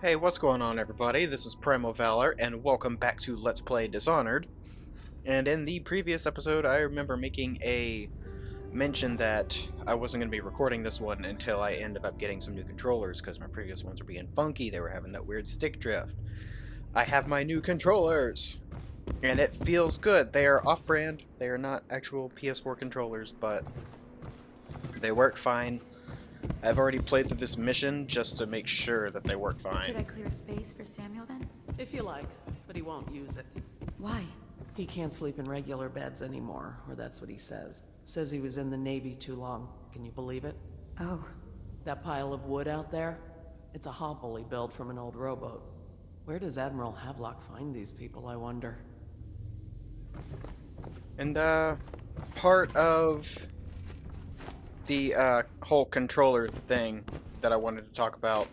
Hey, what's going on, everybody? This is Primal Valor, and welcome back to Let's Play Dishonored. And in the previous episode, I remember making a mention that I wasn't going to be recording this one until I ended up getting some new controllers, because my previous ones were being funky, they were having that weird stick drift. I have my new controllers, and it feels good. They are off-brand, they are not actual PS4 controllers, but they work fine. I've already played through this mission just to make sure that they work fine. Should I clear space for Samuel then? If you like, but he won't use it. Why? He can't sleep in regular beds anymore, or that's what he says. Says he was in the Navy too long. Can you believe it? Oh, That pile of wood out there? It's a hovel he built from an old rowboat. Where does Admiral Havelock find these people, I wonder? And, part of the, whole controller thing that I wanted to talk about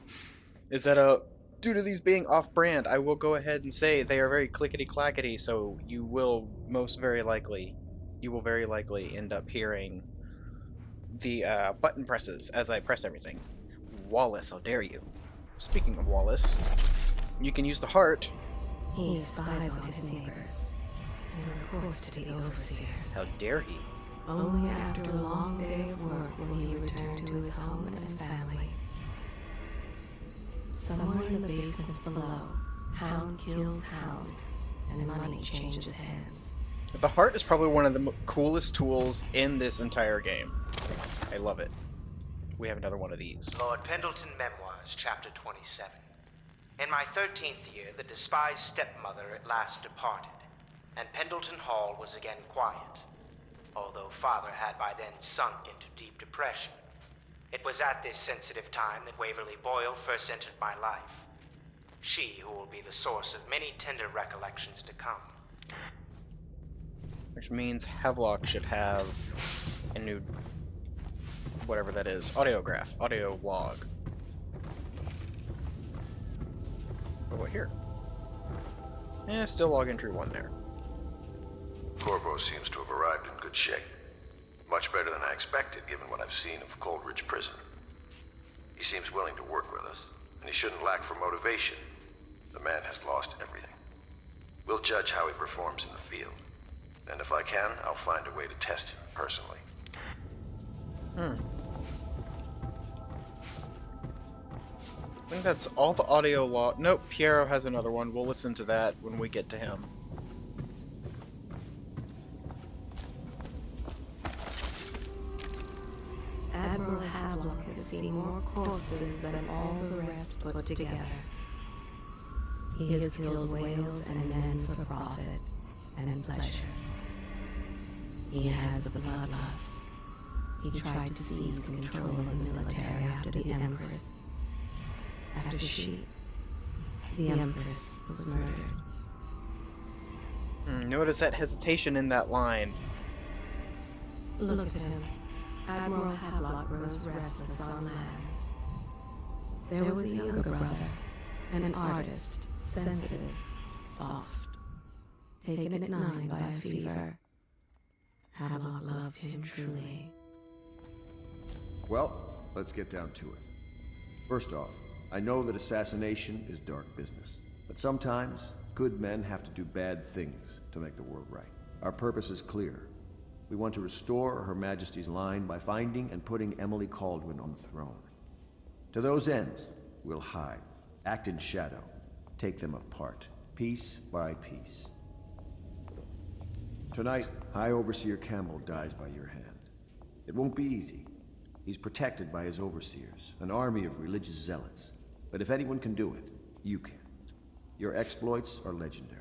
is that, due to these being off-brand, I will go ahead and say they are very clickety-clackety, so you will very likely end up hearing the, button presses as I press everything. Wallace, how dare you. Speaking of Wallace, you can use the heart. He spies on his neighbors and reports to the overseers. How dare he? Only after a long day of work will he return to his home and family. Somewhere in the basements below, Hound kills Hound, and money changes hands. The heart is probably one of the coolest tools in this entire game. I love it. We have another one of these. Lord Pendleton Memoirs, Chapter 27. In my 13th year, the despised stepmother at last departed, and Pendleton Hall was again quiet, although Father had by then sunk into deep depression. It was at this sensitive time that Waverly Boyle first entered my life. She who will be the source of many tender recollections to come. Which means Havelock should have a new, whatever that is, audio log. Oh, what here? Still log entry 1 there. Corvo seems to have arrived in good shape. Much better than I expected, given what I've seen of Coldridge Prison. He seems willing to work with us, and he shouldn't lack for motivation. The man has lost everything. We'll judge how he performs in the field. And if I can, I'll find a way to test him personally. I think that's all the audio log. Nope, Piero has another one. We'll listen to that when we get to him. Admiral Havelock has seen more corpses than all the rest put together. He has killed whales and men for profit and pleasure. He has the bloodlust. He tried to seize control of the military after the Empress. After the Empress was murdered. Notice that hesitation in that line. Look at him. Admiral Havelock grows restless on land. There was a younger brother, an artist, sensitive, soft, taken at 9 by a fever. Havelock loved him truly. Well, let's get down to it. First off, I know that assassination is dark business, but sometimes good men have to do bad things to make the world right. Our purpose is clear. We want to restore Her Majesty's line by finding and putting Emily Kaldwin on the throne. To those ends, we'll hide, act in shadow, take them apart, piece by piece. Tonight, High Overseer Campbell dies by your hand. It won't be easy. He's protected by his overseers, an army of religious zealots. But if anyone can do it, you can. Your exploits are legendary.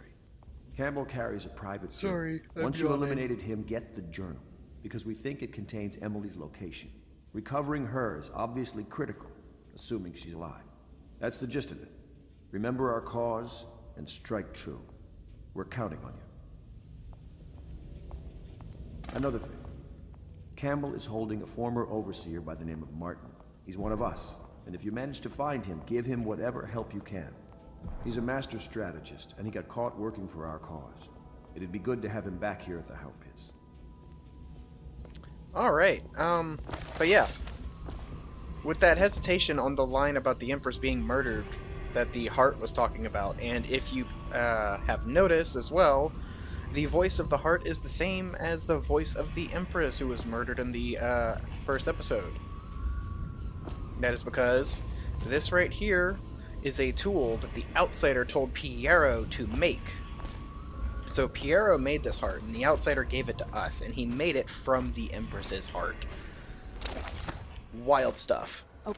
Campbell carries a private journal. Once you eliminated him, get the journal, because we think it contains Emily's location. Recovering her is obviously critical, assuming she's alive. That's the gist of it. Remember our cause and strike true. We're counting on you. Another thing. Campbell is holding a former overseer by the name of Martin. He's one of us, and if you manage to find him, give him whatever help you can. He's a master strategist, and he got caught working for our cause. It'd be good to have him back here at the How Pits. Alright, but yeah. With that hesitation on the line about the Empress being murdered, that the heart was talking about. And if you have noticed as well, the voice of the heart is the same as the voice of the Empress who was murdered in the first episode. That is because this right here is a tool that the Outsider told Piero to make. So Piero made this heart, and the Outsider gave it to us, and he made it from the Empress's heart. Wild stuff. Oh.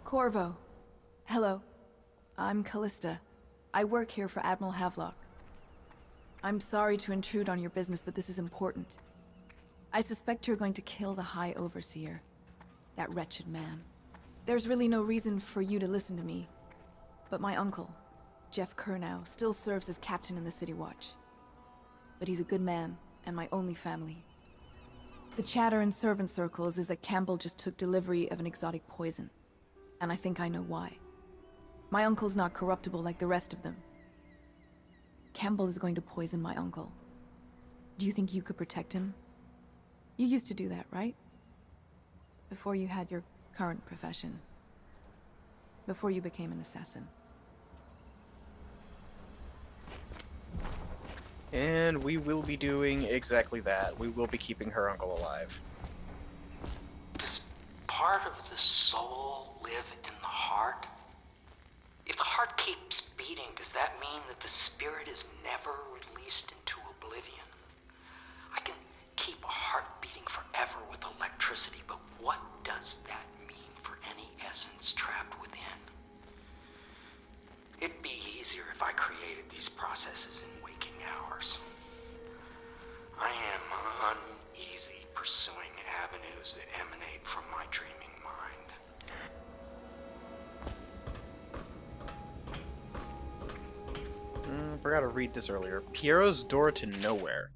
Corvo. Hello. I'm Callista. I work here for Admiral Havelock. I'm sorry to intrude on your business, but this is important. I suspect you're going to kill the High Overseer. That wretched man. There's really no reason for you to listen to me. But my uncle, Jeff Kernow, still serves as captain in the City Watch. But he's a good man, and my only family. The chatter in servant circles is that Campbell just took delivery of an exotic poison. And I think I know why. My uncle's not corruptible like the rest of them. Campbell is going to poison my uncle. Do you think you could protect him? You used to do that, right? Before you had your current profession. Before you became an assassin. And we will be doing exactly that. We will be keeping her uncle alive. Does part of the soul live in the heart? If the heart keeps beating, does that mean that the spirit is never released into oblivion? I can keep a heart beating forever with electricity, but what does that mean for any essence trapped within? It'd be easier if I created these processes in waking hours. I am uneasy pursuing avenues that emanate from my dreaming mind. Forgot to read this earlier. Piero's Door to Nowhere.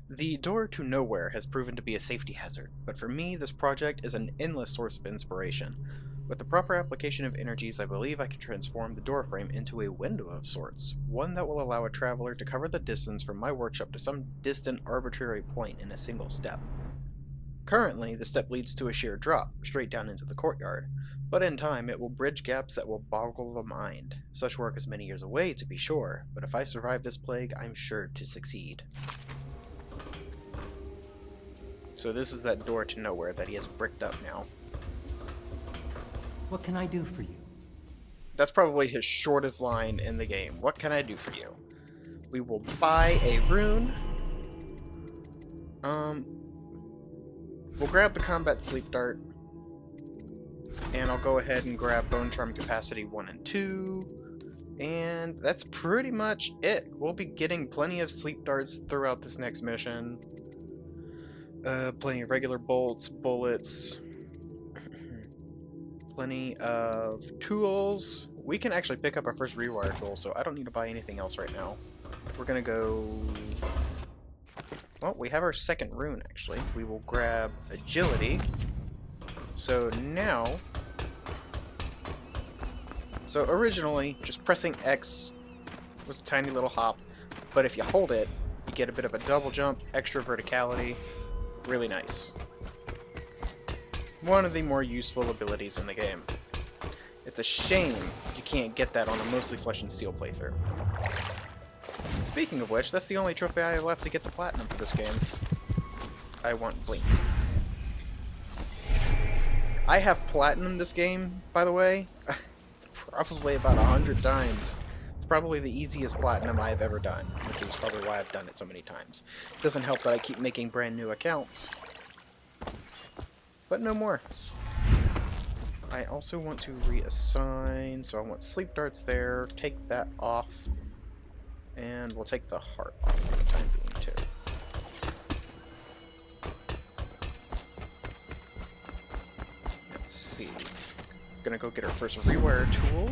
The Door to Nowhere has proven to be a safety hazard, but for me, this project is an endless source of inspiration. With the proper application of energies, I believe I can transform the doorframe into a window of sorts, one that will allow a traveler to cover the distance from my workshop to some distant arbitrary point in a single step. Currently, the step leads to a sheer drop, straight down into the courtyard, but in time it will bridge gaps that will boggle the mind. Such work is many years away, to be sure, but if I survive this plague, I'm sure to succeed. So this is that door to nowhere that he has bricked up now. What can I do for you? That's probably his shortest line in the game. What can I do for you? We will buy a rune. We'll grab the combat sleep dart. And I'll go ahead and grab bone charm capacity 1 and 2. And that's pretty much it. We'll be getting plenty of sleep darts throughout this next mission. Plenty of regular bolts, bullets. Plenty of tools. We can actually pick up our first rewire tool, so I don't need to buy anything else right now. We're gonna go... Well, we have our second rune, actually. We will grab agility. So now... So originally, just pressing X was a tiny little hop, but if you hold it, you get a bit of a double jump, extra verticality. Really nice. One of the more useful abilities in the game. It's a shame you can't get that on a mostly flesh and steel playthrough. Speaking of which, that's the only trophy I have left to get the platinum for this game. I want Blink. I have platinum this game, by the way, probably about 100 times. It's probably the easiest platinum I have ever done, which is probably why I've done it so many times. It doesn't help that I keep making brand new accounts. But no more. I also want to reassign, so I want sleep darts there, take that off, and we'll take the heart off for the time being too. Let's see. Gonna go get our first rewire tool.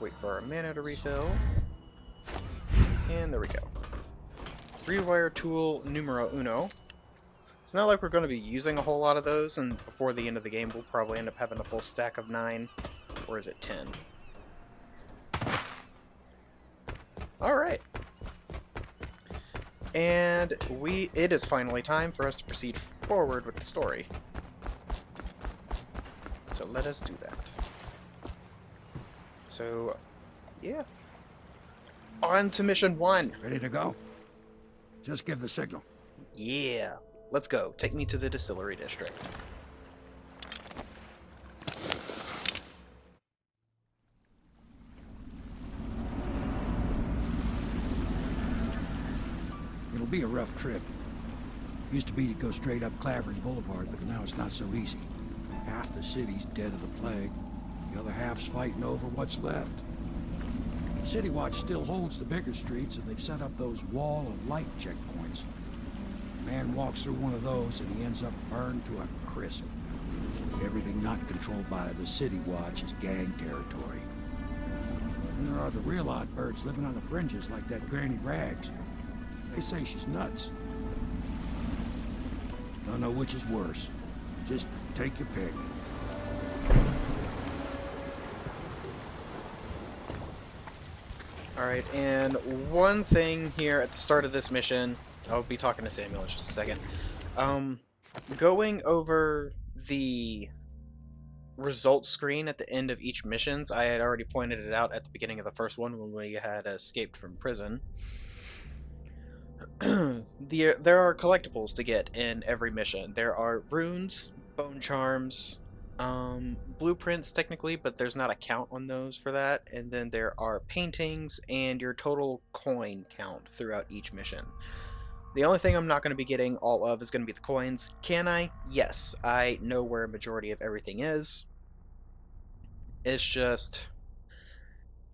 Wait for our mana to refill. And there we go. Rewire tool numero uno. It's not like we're going to be using a whole lot of those, and before the end of the game we'll probably end up having a full stack of 9. Or is it 10? Alright. And it is finally time for us to proceed forward with the story. So let us do that. So, yeah. On to mission 1. Ready to go? Just give the signal. Yeah. Let's go. Take me to the distillery district. It'll be a rough trip. Used to be to go straight up Clavering Boulevard, but now it's not so easy. Half the city's dead of the plague. The other half's fighting over what's left. City Watch still holds the bigger streets, and they've set up those wall of light checkpoints. A man walks through one of those, and he ends up burned to a crisp. Everything not controlled by the City Watch is gang territory. And there are the real odd birds living on the fringes, like that Granny Braggs. They say she's nuts. Don't know which is worse. Just take your pick. Alright, and one thing here at the start of this mission, I'll be talking to Samuel in just a second. Going over the results screen at the end of each missions, I had already pointed it out at the beginning of the first one when we had escaped from prison. There are collectibles to get in every mission. There are runes, bone charms, blueprints technically, but there's not a count on those for that. And then there are paintings and your total coin count throughout each mission. The only thing I'm not going to be getting all of is going to be the coins. Can I? Yes. I know where a majority of everything is. It's just,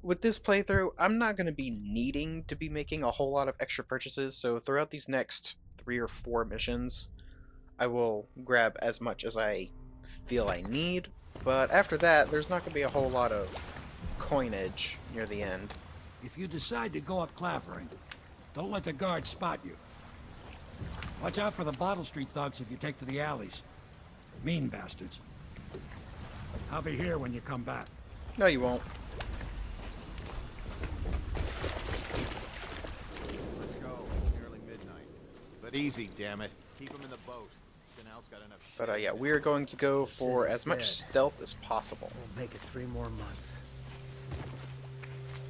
with this playthrough, I'm not going to be needing to be making a whole lot of extra purchases, so throughout these next 3 or 4 missions, I will grab as much as I feel I need, but after that, there's not going to be a whole lot of coinage near the end. If you decide to go up Clavering, don't let the guards spot you. Watch out for the Bottle Street thugs if you take to the alleys. Mean bastards. I'll be here when you come back. No, you won't. Let's go. It's nearly midnight. But easy, damn it. Keep them in the boat. Canal's got enough shit. But yeah, we're going to go for as much stealth as possible. We'll make it 3 more months.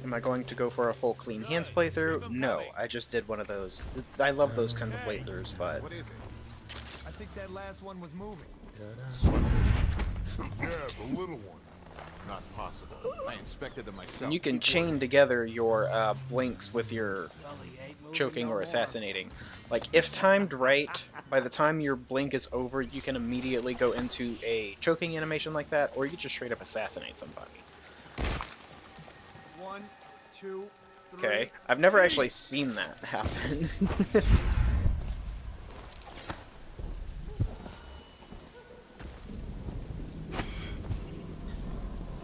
Am I going to go for a full clean hands playthrough? No, I just did one of those. I love those kinds of playthroughs, but... What is it? I think that last one was moving. Yeah, the little one. Not possible. I inspected them myself. And you can chain together your blinks with your choking or assassinating. Like, if timed right, by the time your blink is over, you can immediately go into a choking animation like that, or you can just straight up assassinate somebody. 1, 2, 3. Okay, I've never actually seen that happen.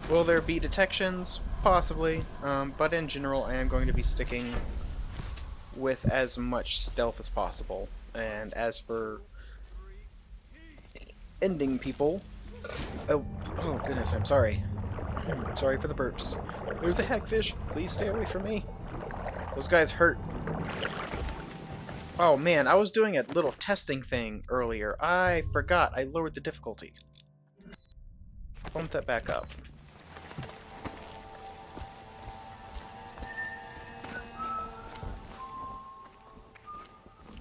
Will there be detections? Possibly, but in general I am going to be sticking with as much stealth as possible. And as for ending people... Oh goodness, I'm sorry. Sorry for the burps. There's a hagfish. Please stay away from me. Those guys hurt. Oh man, I was doing a little testing thing earlier. I forgot. I lowered the difficulty. Bump that back up.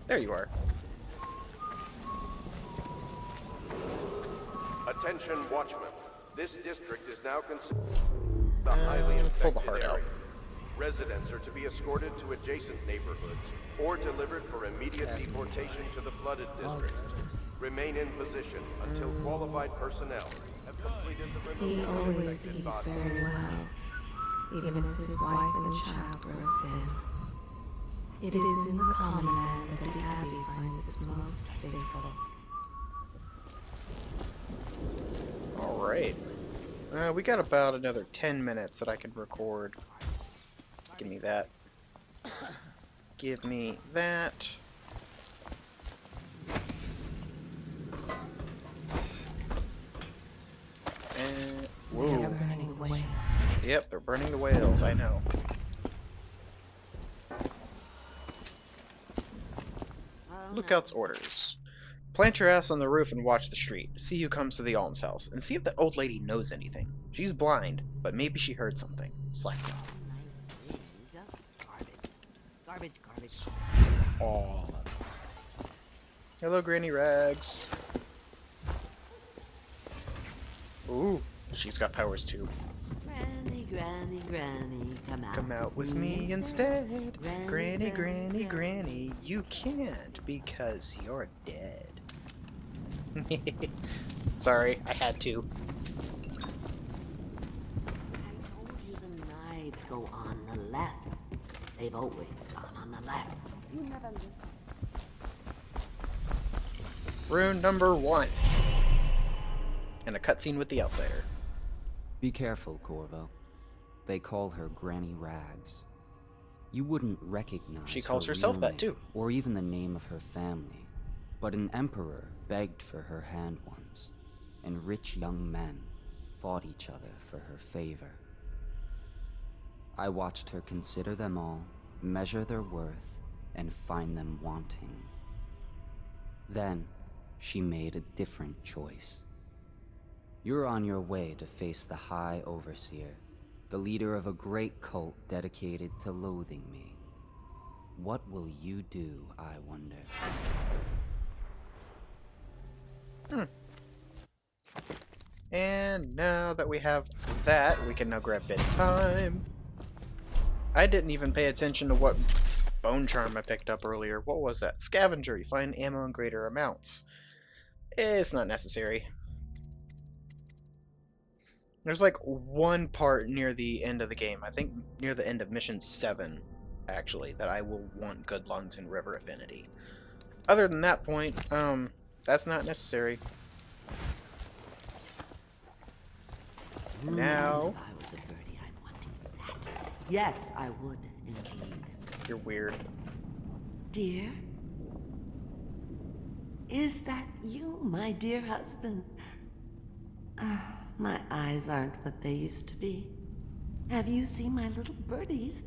There you are. Attention, watchmen. This district is now considered the highly pull the infected heart area. out. Residents are to be escorted to adjacent neighborhoods or delivered for immediate deportation to the flooded district. Remain in position until qualified personnel have completed the He removal of always infected eats bodies. very well, even as his wife and child grow thin. It is in the common man that the Abbey finds its most faithful. Alright. We got about another 10 minutes that I can record. Give me that. Give me that. And... They're Whoa. burning whales. Yep, they're burning the whales, I know. Lookouts orders. Plant your ass on the roof and watch the street. See who comes to the almshouse, and see if that old lady knows anything. She's blind, but maybe she heard something. Slack off. Garbage, garbage. Oh. Hello, Granny Rags. Ooh, she's got powers too. Granny, granny, granny, Come out with me instead. Granny, granny, granny. You can't because you're dead. Sorry, I had to. I told you the knives go on the left. They've always gone on the left. You never live. Rune number 1. And a cutscene with the outsider. Be careful, Corvo. They call her Granny Rags. You wouldn't recognize She calls her herself real that name, too. or even the name of her family. But an emperor begged for her hand once, and rich young men fought each other for her favor. I watched her consider them all, measure their worth, and find them wanting. Then, she made a different choice. You're on your way to face the High Overseer, the leader of a great cult dedicated to loathing me. What will you do, I wonder? And now that we have that, we can now grab bed time. I didn't even pay attention to what bone charm I picked up earlier. What was that? Scavenger. You find ammo in greater amounts. It's not necessary. There's like one part near the end of the game, I think near the end of Mission 7, actually, that I will want good lungs and river affinity. Other than that point, that's not necessary. Now... If I was a birdie, I'd want to eat that. Yes, I would, indeed. You're weird. Dear? Is that you, my dear husband? My eyes aren't what they used to be. Have you seen my little birdies?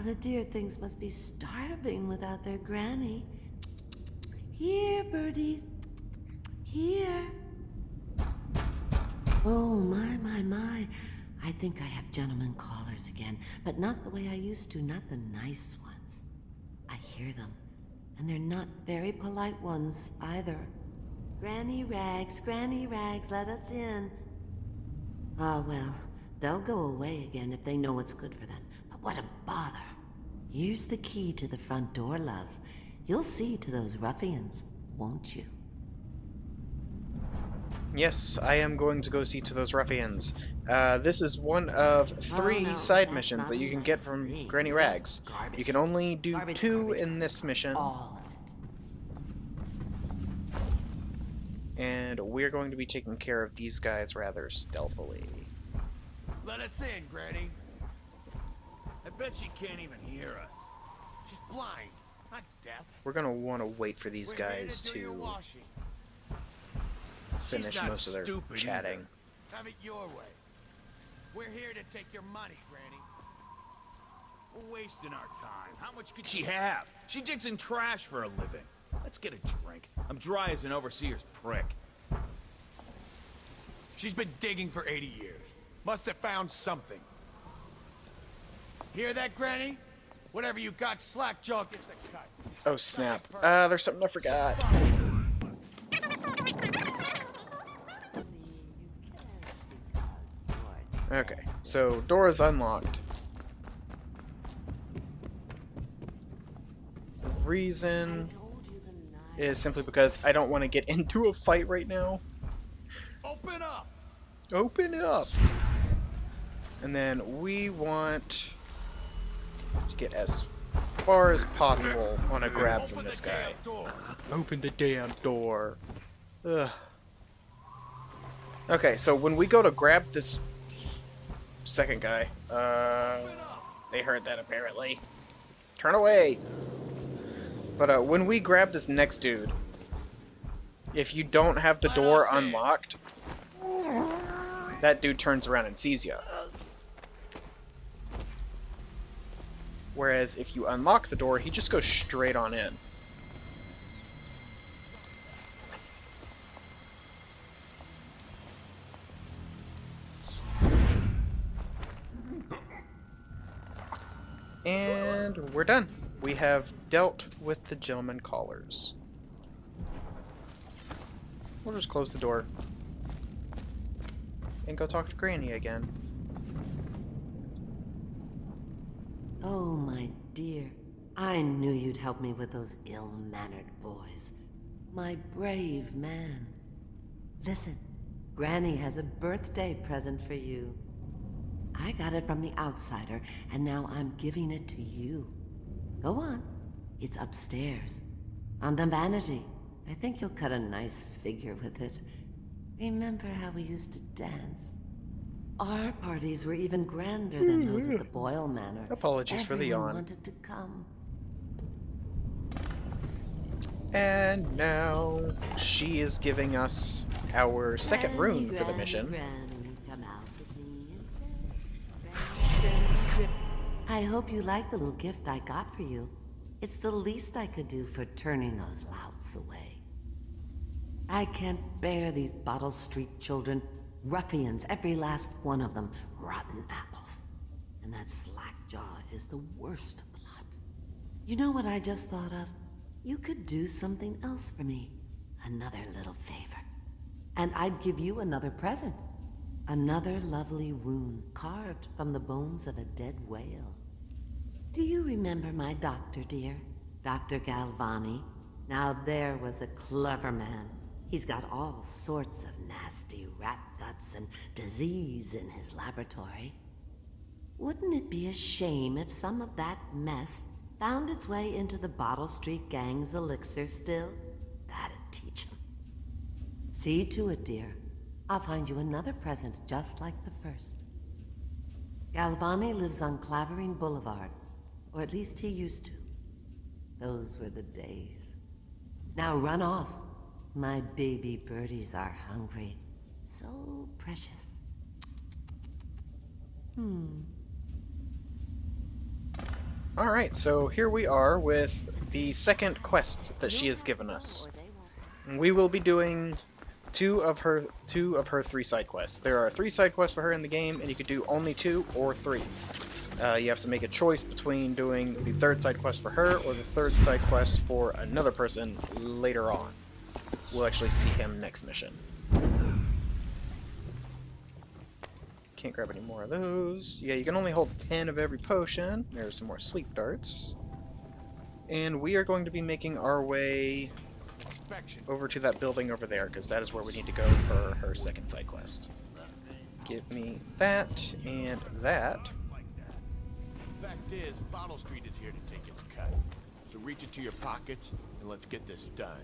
The dear things must be starving without their granny. Here, birdies. Here. Oh, my. I think I have gentlemen callers again, but not the way I used to, not the nice ones. I hear them, and they're not very polite ones either. Granny Rags, let us in. Ah, well, they'll go away again if they know what's good for them. But what a bother. Here's the key to the front door, love. You'll see to those ruffians, won't you? Yes, I am going to go see to those ruffians. This is one of 3 side missions that you can get from Granny Rags. You can only do 2 in this mission. All of it. And we're going to be taking care of these guys rather stealthily. Let us in, Granny. I bet she can't even hear us. She's blind, not deaf. We're going to want to wait for these guys We're here to do your to washing. finish She's not most of their stupid chatting. either. Have it your way. We're here to take your money, Granny. We're wasting our time. How much could she have? She digs in trash for a living. Let's get a drink. I'm dry as an overseer's prick. She's been digging for 80 years. Must have found something. Hear that, Granny? Whatever you got, Slackjaw gets the cut. Oh snap. There's something I forgot. Okay, so door is unlocked. The reason is simply because I don't want to get into a fight right now. Open up! Open up! And then we want to get as far as possible on a grab from this guy. Open the damn door. Ugh. Okay, so when we go to grab this second guy, they heard that apparently. Turn away! But when we grab this next dude, if you don't have the door unlocked, that dude turns around and sees you. Whereas if you unlock the door, he just goes straight on in. And we're done. We have dealt with the gentleman callers. We'll just close the door. And go talk to Granny again. Oh, my dear. I knew you'd help me with those ill-mannered boys. My brave man. Listen, Granny has a birthday present for you. I got it from the outsider, and now I'm giving it to you. Go on. It's upstairs. On the vanity. I think you'll cut a nice figure with it. Remember how we used to dance? Our parties were even grander than those at the Boyle Manor. Apologies for the yawn. Everyone wanted to come. And now she is giving us our second rune for the mission. Come out with me instead. I hope you like the little gift I got for you. It's the least I could do for turning those louts away. I can't bear these Bottle Street children. Ruffians, every last one of them. Rotten apples. And that slack jaw is the worst lot. You know what I just thought of? You could do something else for me. Another little favor. And I'd give you another present. Another lovely rune carved from the bones of a dead whale. Do you remember my doctor, dear? Dr. Galvani? Now there was a clever man. He's got all sorts of nasty rat guts and disease in his laboratory. Wouldn't it be a shame if some of that mess found its way into the Bottle Street Gang's elixir still? That'd teach him. See to it, dear. I'll find you another present just like the first. Galvani lives on Clavering Boulevard, or at least he used to. Those were the days. Now run off. My baby birdies are hungry. So precious. Alright, so here we are with the second quest that she has given us. We will be doing two of her 3 side quests. There are 3 side quests for her in the game, and you could do only 2 or 3. You have to make a choice between doing the 3rd side quest for her or the 3rd side quest for another person later on. We'll actually see him next mission. Can't grab any more of those. Yeah, you can only hold 10 of every potion. There's some more sleep darts. And we are going to be making our way over to that building over there, because that is where we need to go for her 2nd side quest. Give me that and that. Fact is, Bottle Street is here to take its cut. So reach into your pockets and let's get this done.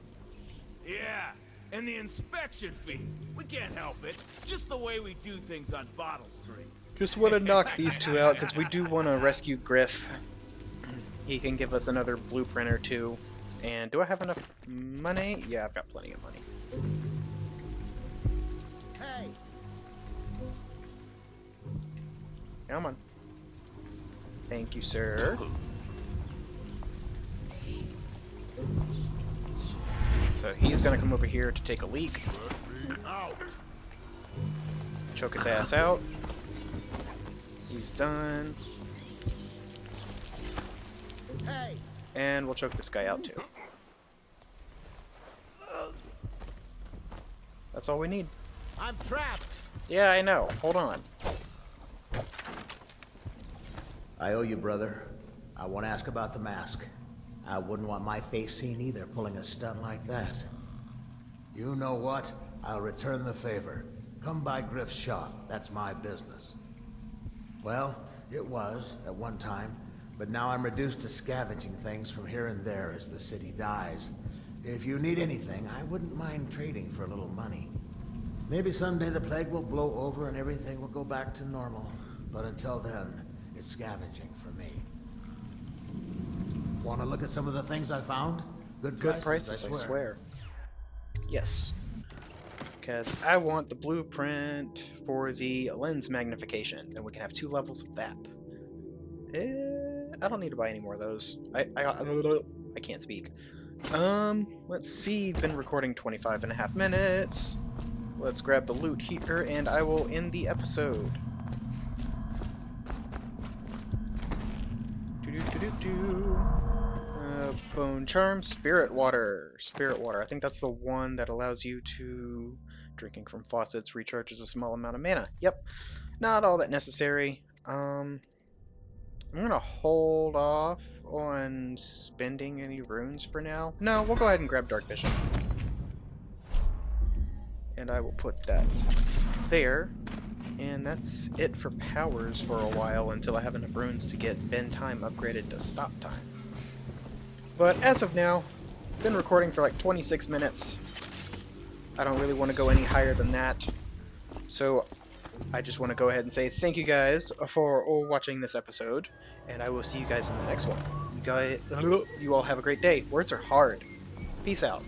Yeah, and the inspection fee. We can't help it. Just the way we do things on Bottle Street. Just want to knock these 2 out, because we do want to rescue Griff. He can give us another blueprint or 2. And do I have enough money? Yeah, I've got plenty of money. Hey! Come on. Thank you, sir. So he's gonna come over here to take a leak. Choke his ass out. He's done. Hey! And we'll choke this guy out too. That's all we need. I'm trapped! Yeah, I know. Hold on. I owe you, brother. I want to ask about the mask. I wouldn't want my face seen either, pulling a stunt like that. You know what? I'll return the favor. Come by Griff's shop. That's my business. Well, it was, at one time, but now I'm reduced to scavenging things from here and there as the city dies. If you need anything, I wouldn't mind trading for a little money. Maybe someday the plague will blow over and everything will go back to normal. But until then, it's scavenging for me. Want to look at some of the things I found? Good prices, I swear. Yes. Because I want the blueprint for the lens magnification, and we can have 2 levels of that. I don't need to buy any more of those. I can't speak. Let's see. Been recording 25.5 minutes. Let's grab the loot here, and I will end the episode. Bone charm, spirit water. Spirit water. I think that's the one that allows you to drinking from faucets recharges a small amount of mana. Yep, not all that necessary. I'm gonna hold off on spending any runes for now. No, we'll go ahead and grab Dark Vision. And I will put that there. And that's it for powers for a while until I have enough runes to get bend time upgraded to stop time. But as of now, been recording for like 26 minutes. I don't really want to go any higher than that. So I just want to go ahead and say thank you guys for watching this episode, and I will see you guys in the next one. You all have a great day. Words are hard. Peace out.